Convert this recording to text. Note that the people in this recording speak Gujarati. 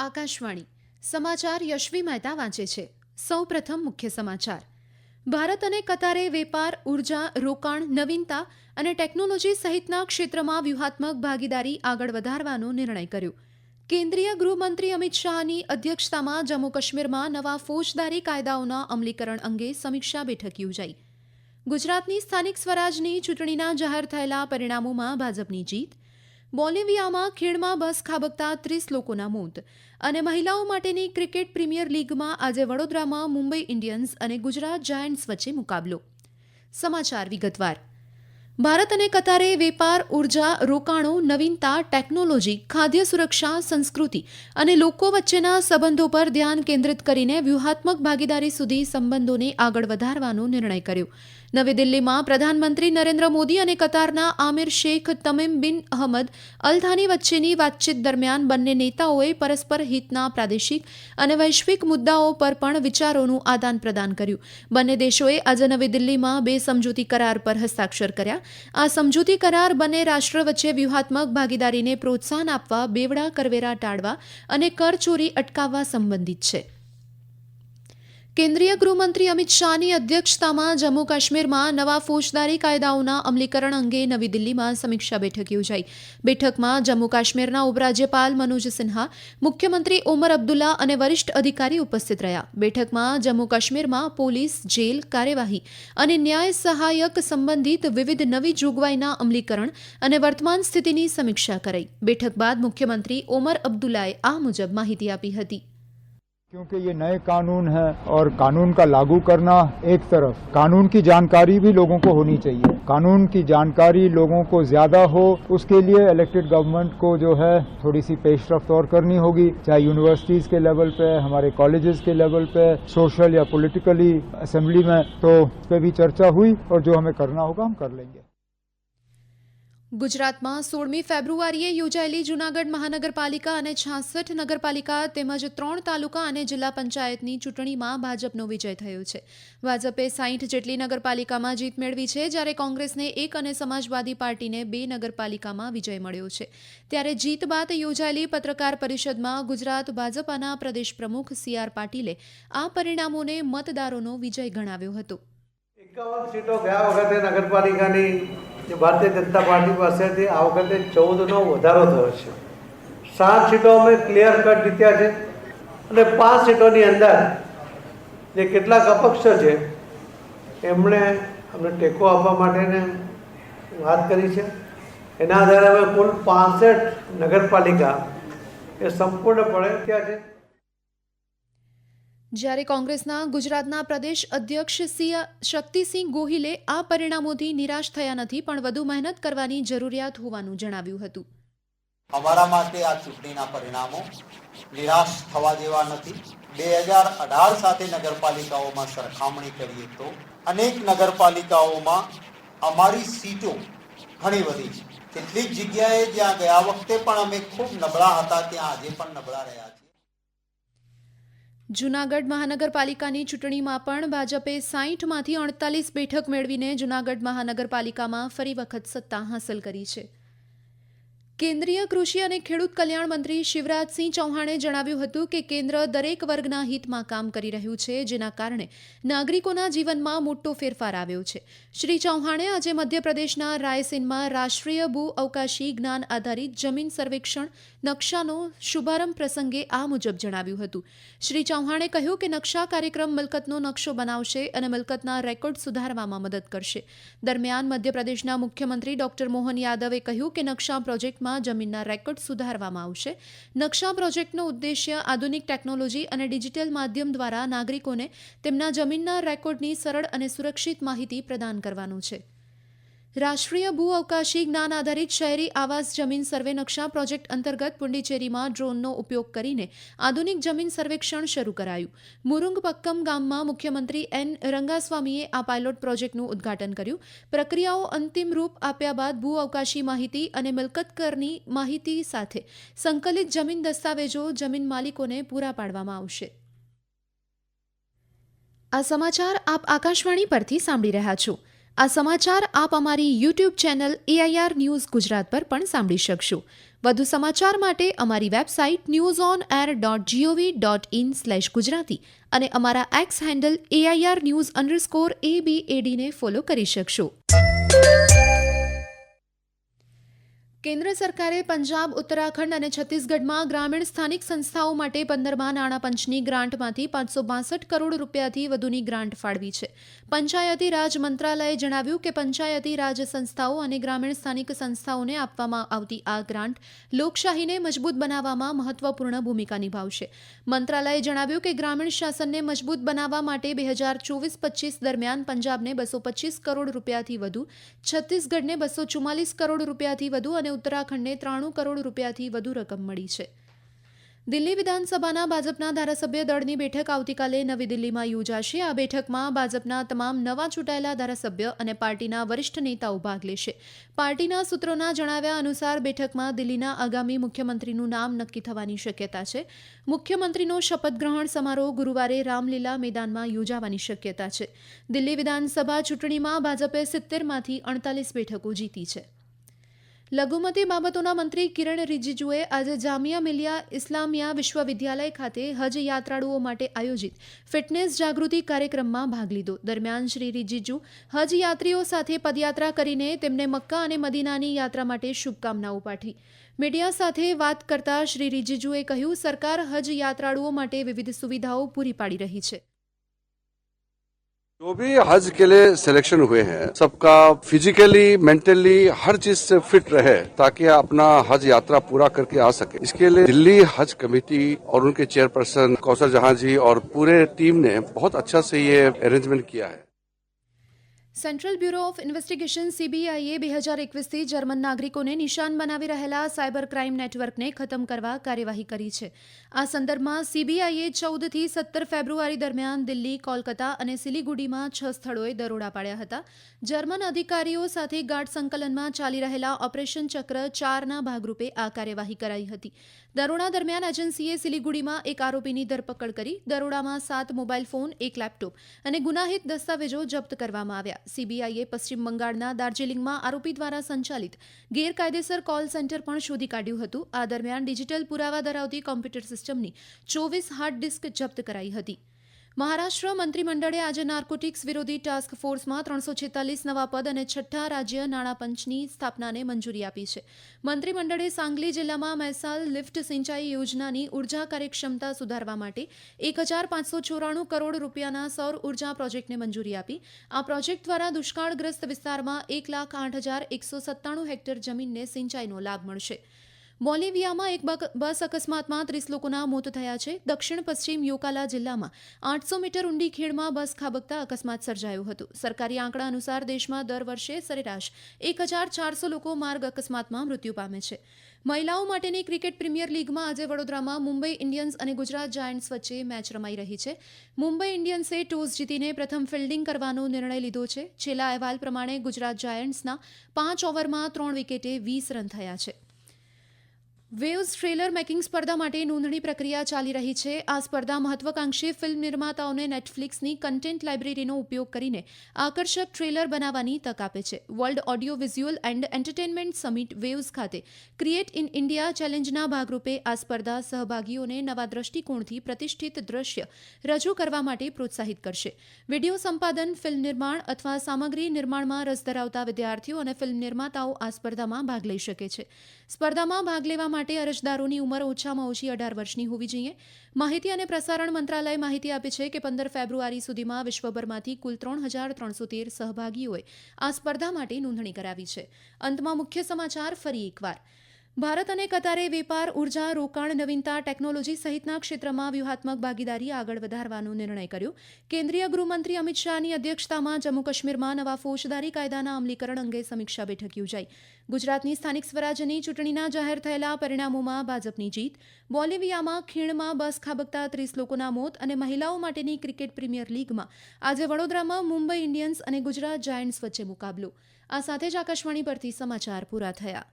આકાશવાણી સમાચાર યશવી મહેતા વાંચે છે. સૌપ્રથમ મુખ્ય સમાચાર. ભારત અને કતારે વેપાર, ઉર્જા, રોકાણ, નવીનતા અને ટેકનોલોજી સહિતના ક્ષેત્રમાં વ્યૂહાત્મક ભાગીદારી આગળ વધારવાનો નિર્ણય કર્યો. કેન્દ્રીય ગૃહમંત્રી અમિત શાહની અધ્યક્ષતામાં જમ્મુ કાશ્મીરમાં નવા ફોજદારી કાયદાઓના અમલીકરણ અંગે સમીક્ષા બેઠક યોજાઈ. ગુજરાતની સ્થાનિક સ્વરાજની ચૂંટણીના જાહેર થયેલા પરિણામોમાં ભાજપની જીત. બોલિવિયામાં ખીણમાં બસ ખાબકતા 30 લોકોના મોત. અને મહિલાઓ માટેની ક્રિકેટ પ્રીમિયર લીગમાં આજે વડોદરામાં મુંબઈ ઇન્ડિયન્સ અને ગુજરાત જાયન્ટ્સ વચ્ચે મુકાબલો. સમાચાર વિગતવાર. ભારત અને કતારે વેપાર, ઉર્જા, રોકાણો, નવીનતા, ટેકનોલોજી, ખાદ્ય સુરક્ષા, સંસ્કૃતિ અને લોકો વચ્ચેના સંબંધો પર ધ્યાન કેન્દ્રિત કરીને વ્યૂહાત્મક ભાગીદારી સુધી સંબંધોને આગળ વધારવાનો નિર્ણય કર્યો. નવી દિલ્હીમાં પ્રધાનમંત્રી નરેન્દ્ર મોદી અને કતારના આમિર શેખ તમીમ બિન અહમદ અલ થાની વચ્ચેની વાતચીત દરમિયાન બંને નેતાઓએ પરસ્પર હિતના પ્રાદેશિક અને વૈશ્વિક મુદ્દાઓ પર પણ વિચારોનું આદાન પ્રદાન કર્યું. બંને દેશોએ આજે નવી દિલ્હીમાં 2 સમજૂતી કરાર પર હસ્તાક્ષર કર્યા. આ સમજૂતી કરાર બંને રાષ્ટ્ર વચ્ચે વ્યૂહાત્મક ભાગીદારીને પ્રોત્સાહન આપવા, બેવડા કરવેરા ટાળવા અને કરચોરી અટકાવવા સંબંધિત છે. કેન્દ્રીય ગૃહમંત્રી અમિત શાહની અધ્યક્ષતામાં જમ્મુ કાશ્મીરમાં નવા ફોજદારી કાયદાઓના અમલીકરણ અંગે નવી દિલ્હીમાં સમીક્ષા બેઠક યોજાઈ. બેઠકમાં જમ્મુ કાશ્મીરના ઉપરાજ્યપાલ મનોજ સિન્હા, મુખ્યમંત્રી ઓમર અબ્દુલ્લા અને વરિષ્ઠ અધિકારી ઉપસ્થિત રહ્યા. બેઠકમાં જમ્મુ કાશ્મીરમાં પોલીસ, જેલ, કાર્યવાહી અને ન્યાય સહાયક સંબંધિત વિવિધ નવી જોગવાઈના અમલીકરણ અને વર્તમાન સ્થિતિની સમીક્ષા કરાઈ. બેઠક બાદ મુખ્યમંત્રી ઓમર અબ્દુલ્લાએ આ મુજબ માહિતી આપી હતી. क्योंकि ये नए कानून हैं और कानून का लागू करना एक तरफ, कानून की जानकारी भी लोगों को होनी चाहिए. कानून की जानकारी लोगों को ज्यादा हो, उसके लिए इलेक्टेड गवर्नमेंट को जो है थोड़ी सी पेशरफ्त और करनी होगी, चाहे यूनिवर्सिटीज के लेवल पे, हमारे कॉलेजेस के लेवल पे, सोशल या पॉलिटिकली असेंबली में, तो उस पर भी चर्चा हुई और जो हमें करना होगा हम कर लेंगे. ગુજરાતમાં 16મી ફેબ્રુઆરીએ યોજાયેલી જૂનાગઢ મહાનગરપાલિકા અને 66 નગરપાલિકા તેમજ 3 તાલુકા અને જિલ્લા પંચાયતની ચૂંટણીમાં ભાજપનો વિજય થયો છે. ભાજપે 60 જેટલી નગરપાલિકામાં જીત મેળવી છે, જ્યારે કોંગ્રેસને 1 અને સમાજવાદી પાર્ટીને 2 નગરપાલિકામાં વિજય મળ્યો છે. ત્યારે જીત બાદ યોજાયેલી પત્રકાર પરિષદમાં ગુજરાત ભાજપાના પ્રદેશ પ્રમુખ CR પાટીલે આ પરિણામોને મતદારોનો વિજય ગણાવ્યો હતો. 51 સીટો ગયા વખતે નગરપાલિકાની જે ભારતીય જનતા પાર્ટી પાસેથી આ વખતે 14નો વધારો થયો છે. 7 સીટો અમે ક્લિયર કટ જીત્યા છે અને 5 સીટોની અંદર જે કેટલાક અપક્ષ છે એમણે અમને ટેકો આપવા માટેને વાત કરી છે. એના આધારે અમે કુલ 65 નગરપાલિકા એ સંપૂર્ણપણે ત્યાં છે. જ્યારે કોંગ્રેસના ગુજરાતના પ્રદેશ અધ્યક્ષ શક્તિસિંહ ગોહિલે આ પરિણામોથી નિરાશ થયા નથી, પણ વધુ મહેનત કરવાની જરૂરિયાત હોવાનું જણાવ્યું હતું. અમારા માટે આ ચૂંટણીના પરિણામો નિરાશ થવા જેવા નથી. 2018 સાથે નગરપાલિકાઓમાં સરખામણી કરીએ તો અનેક નગરપાલિકાઓમાં અમારી સીટો ઘણી વધી છે. કેટલીક જગ્યાએ જ્યાં ગયા વખતે પણ અમે ખૂબ નબળા હતા, ત્યાં આજે પણ નબળા રહ્યા છે. જૂનાગઢ મહાનગરપાલિકાની ચૂંટણીમાં પણ ભાજપે 60માંથી 48 બેઠક મેળવીને જૂનાગઢ મહાનગરપાલિકામાં ફરી વખત સત્તા હાંસલ કરી છે. કેન્દ્રીય કૃષિ અને ખેડૂત કલ્યાણ મંત્રી શિવરાજસિંહ ચૌહાણે જણાવ્યું હતું કે કેન્દ્ર દરેક વર્ગના હિતમાં કામ કરી રહ્યું છે, જેના કારણે નાગરિકોના જીવનમાં મોટો ફેરફાર આવ્યો છે. શ્રી ચૌહાણે આજે મધ્યપ્રદેશના રાયસેનમાં રાષ્ટ્રીય ભૂ અવકાશી જ્ઞાન આધારિત જમીન સર્વેક્ષણ નકશાનો શુભારંભ પ્રસંગે આ મુજબ જણાવ્યું હતું. શ્રી ચૌહાણે કહ્યું કે નકશા કાર્યક્રમ મિલકતનો નકશો બનાવશે અને મિલકતના રેકોર્ડ સુધારવામાં મદદ કરશે. દરમિયાન મધ્યપ્રદેશના મુખ્યમંત્રી ડોક્ટર મોહન યાદવે કહ્યું કે નકશા પ્રોજેક્ટમાં જમીનના રેકોર્ડ સુધારવામાં આવશે. નકશા પ્રોજેક્ટનો ઉદ્દેશ્ય આધુનિક ટેકનોલોજી અને ડિજિટલ માધ્યમ દ્વારા નાગરિકોને તેમના જમીનના રેકોર્ડની સરળ અને સુરક્ષિત માહિતી પ્રદાન કરવાનો છે. રાષ્ટ્રીય ભૂ અવકાશી જ્ઞાન આધારિત શહેરી આવાસ જમીન સર્વે નકશા પ્રોજેક્ટ અંતર્ગત પુંડીચેરીમાં ડ્રોનનો ઉપયોગ કરીને આધુનિક જમીન સર્વેક્ષણ શરૂ કરાયું. મુરુંગપક્કમ ગામમાં મુખ્યમંત્રી એન રંગાસ્વામીએ આ પાયલોટ પ્રોજેક્ટનું ઉદ્ઘાટન કર્યું. પ્રક્રિયાઓ અંતિમ રૂપ આપ્યા બાદ ભૂ અવકાશી માહિતી અને મિલકત કરની માહિતી સાથે સંકલિત જમીન દસ્તાવેજો જમીન માલિકોને પૂરા પાડવામાં આવશે. આ સમાચાર આપ આકાશવાણી પરથી સાંભળી રહ્યા છો. આ સમાચાર આપ અમારી YouTube channel AIR news Gujarat પર પણ સાંભળી શકશો. વધુ સમાચાર માટે અમારી વેબસાઇટ newsonair.gov.in/gujarati અને અમારા એક્સ હેન્ડલ AIR_news_ABAD ને ફોલો કરી શકશો. કેન્દ્ર સરકારે પંજાબ, ઉત્તરાખંડ અને છત્તીસગઢમાં ગ્રામીણ સ્થાનિક સંસ્થાઓ માટે 15મા નાણાં પંચની ગ્રાન્ટમાંથી 562 કરોડ રૂપિયાથી વધુની ગ્રાન્ટ ફાળવી છે. પંચાયતી રાજ મંત્રાલયે જણાવ્યું કે પંચાયતી રાજ સંસ્થાઓ અને ગ્રામીણ સ્થાનિક સંસ્થાઓને આપવામાં આવતી આ ગ્રાન્ટ લોકશાહીને મજબૂત બનાવવામાં મહત્વપૂર્ણ ભૂમિકા નિભાવશે. મંત્રાલયે જણાવ્યું કે ગ્રામીણ શાસનને મજબૂત બનાવવા માટે 2024-25 દરમિયાન પંજાબને 225 કરોડ રૂપિયાથી વધુ, છત્તીસગઢને 244 કરોડ રૂપિયાથી વધુ અને ઉત્તરાખંડને 93 કરોડ રૂપિયાથી વધુ રકમ મળી છે. દિલ્હી વિધાનસભાના ભાજપના ધારાસભ્ય દળની બેઠક આવતીકાલે નવી દિલ્હીમાં યોજાશે. આ બેઠકમાં ભાજપના તમામ નવા ચૂંટાયેલા ધારાસભ્ય અને પાર્ટીના વરિષ્ઠ નેતાઓ ભાગ લેશે. પાર્ટીના સૂત્રોના જણાવ્યા અનુસાર બેઠકમાં દિલ્હીના આગામી મુખ્યમંત્રીનું નામ નક્કી થવાની શક્યતા છે. મુખ્યમંત્રીનો શપથ ગ્રહણ સમારોહ ગુરુવારે રામલીલા મેદાનમાં યોજાવાની શક્યતા છે. દિલ્હી વિધાનસભા ચૂંટણીમાં ભાજપે 70માંથી 48 બેઠકો જીતી છે. લઘુમતી બાબતોના મંત્રી કિરણ રિજિજુએ આજે જામિયા મિલિયા ઇસ્લામિયા વિશ્વવિદ્યાલય ખાતે હજ યાત્રાળુઓ માટે આયોજિત ફિટનેસ જાગૃતિ કાર્યક્રમમાં ભાગ લીધો. દરમિયાન શ્રી રિજિજુ હજ યાત્રીઓ સાથે પદયાત્રા કરીને તેમને મક્કા અને મદીનાની યાત્રા માટે શુભકામનાઓ પાઠવી. મીડિયા સાથે વાત કરતા શ્રી રિજિજુએ કહ્યું, સરકાર હજ યાત્રાળુઓ માટે વિવિધ સુવિધાઓ પૂરી પાડી રહી છે. जो भी हज के लिए सिलेक्शन हुए हैं सबका फिजिकली मेंटली हर चीज से फिट रहे ताकि अपना हज यात्रा पूरा करके आ सके. इसके लिए दिल्ली हज कमेटी और उनके चेयरपर्सन कौसर जहां जी और पूरे टीम ने बहुत अच्छा से ये अरेंजमेंट किया है. સેન્ટ્રલ બ્યુરો ઓફ ઇન્વેસ્ટિગેશન CBIએ 2021થી જર્મન નાગરિકોને નિશાન બનાવી રહેલા સાયબર ક્રાઇમ નેટવર્કને ખતમ કરવા કાર્યવાહી કરી છે. આ સંદર્ભમાં CBIએ 14થી 17 ફેબ્રુઆરી દરમિયાન દિલ્હી, કોલકાતા અને સિલિગુડીમાં 6 સ્થળોએ દરોડા પાડ્યા હતા. જર્મન અધિકારીઓ સાથે ગાઢ સંકલનમાં ચાલી રહેલા ઓપરેશન ચક્ર 4ના ભાગરૂપે આ કાર્યવાહી કરાઈ હતી. દરોડા દરમિયાન એજન્સીએ સિલિગુડીમાં એક આરોપીની ધરપકડ કરી. દરોડામાં 7 મોબાઈલ ફોન, 1 લેપટોપ અને ગુનાહિત દસ્તાવેજો જપ્ત કરવામાં આવ્યા. CBIએ પશ્ચિમ બંગાળના દાર્જિલિંગમાં આરોપી દ્વારા સંચાલિત ગેરકાયદેસર કોલ સેન્ટર પણ શોધી કાઢ્યું હતું. આ દરમિયાન ડિજિટલ પુરાવા ધરાવતી કોમ્પ્યુટર સિસ્ટમની 24 હાર્ડ ડિસ્ક જપ્ત કરાઈ હતી. મહારાષ્ટ્ર મંત્રીમંડળે આજે નાર્કોટિક્સ વિરોધી ટાસ્ક ફોર્સમાં 346 નવા પદ અને 6ઠ્ઠા રાજ્ય નાણાં પંચની સ્થાપનાને મંજૂરી આપી છે. મંત્રીમંડળે સાંગલી જિલ્લામાં મહેસાલ લિફ્ટ સિંચાઈ યોજનાની ઉર્જા કાર્યક્ષમતા સુધારવા માટે 1594 કરોડ રૂપિયાના સૌર ઉર્જા પ્રોજેક્ટને મંજૂરી આપી. આ પ્રોજેક્ટ દ્વારા દુષ્કાળગ્રસ્ત વિસ્તારમાં 1,08,197 હેક્ટર જમીનને સિંચાઈનો લાભ મળશે. બોલિવિયામાં એક બસ અકસ્માતમાં 30 લોકોના મોત થયા છે. દક્ષિણ પશ્ચિમ યોકાલા જિલ્લામાં 800 મીટર ઊંડી ખીણમાં બસ ખાબકતા અકસ્માત સર્જાયો હતો. સરકારી આંકડા અનુસાર દેશમાં દર વર્ષે સરેરાશ 1,400 લોકો માર્ગ અકસ્માતમાં મૃત્યુ પામે છે. મહિલાઓ માટેની ક્રિકેટ પ્રીમિયર લીગમાં આજે વડોદરામાં મુંબઈ ઇન્ડિયન્સ અને ગુજરાત જાયન્ટ્સ વચ્ચે મેચ રમાઈ રહી છે. મુંબઈ ઇન્ડિયન્સે ટોસ જીતીને પ્રથમ ફિલ્ડિંગ કરવાનો નિર્ણય લીધો છે. છેલ્લા અહેવાલ પ્રમાણે ગુજરાત જાયન્ટ્સના 5 ઓવરમાં 3 વિકેટે 20 રન થયા છે. વેવ્સ ટ્રેલર મેકિંગ સ્પર્ધા માટે નોંધણી પ્રક્રિયા ચાલી રહી છે. આ સ્પર્ધા મહત્વાકાંક્ષી ફિલ્મ નિર્માતાઓને નેટફ્લિક્સની કન્ટેન્ટ લાઇબ્રેરીનો ઉપયોગ કરીને આકર્ષક ટ્રેલર બનાવવાની તક આપે છે. World audio visual and entertainment summit waves ખાતે ક્રિએટ ઇન ઇન્ડિયા ચેલેન્જના ભાગરૂપે આ સ્પર્ધા સહભાગીઓને નવા દ્રષ્ટિકોણથી પ્રતિષ્ઠિત દ્રશ્ય રજૂ કરવા માટે પ્રોત્સાહિત કરશે. વિડીયો સંપાદન, ફિલ્મ નિર્માણ અથવા સામગ્રી નિર્માણમાં રસ ધરાવતા વિદ્યાર્થીઓ અને ફિલ્મ નિર્માતાઓ આ સ્પર્ધામાં ભાગ લઈ શકે છે. સ્પર્ધામાં ભાગ લેવા માટે અરજદારોની ઉંમર ઓછામાં ઓછી 18 વર્ષની હોવી જોઈએ. માહિતી અને પ્રસારણ મંત્રાલય માહિતી આપે છે કે 15 ફેબ્રુઆરી સુધીમાં વિશ્વભરમાંથી કુલ 3,313 સહભાગીઓએ આ સ્પર્ધા માટે નોંધણી કરાવી છે. અંતમાં મુખ્ય સમાચાર ફરી એકવાર. ભારત અને કતારે વેપાર, ઉર્જા, રોકાણ, નવીનતા, ટેકનોલોજી સહિતના ક્ષેત્રમાં વ્યૂહાત્મક ભાગીદારી આગળ વધારવાનો નિર્ણય કર્યો. કેન્દ્રીય ગૃહમંત્રી અમિત શાહની અધ્યક્ષતામાં જમ્મુ કાશ્મીરમાં નવા ફોજદારી કાયદાના અમલીકરણ અંગે સમીક્ષા બેઠક યોજાઈ. ગુજરાતની સ્થાનિક સ્વરાજ્યની ચૂંટણીના જાહેર થયેલા પરિણામોમાં ભાજપની જીત. બોલિવિયામાં ખીણમાં બસ ખાબકતા 30 લોકોના મોત અને મહિલાઓ માટેની ક્રિકેટ પ્રીમિયર લીગમાં આજે વડોદરામાં મુંબઈ ઇન્ડિયન્સ અને ગુજરાત જાયન્ટ્સ વચ્ચે મુકાબલો. આ સાથે જ આકાશવાણી પરથી સમાચાર પૂરા થયા.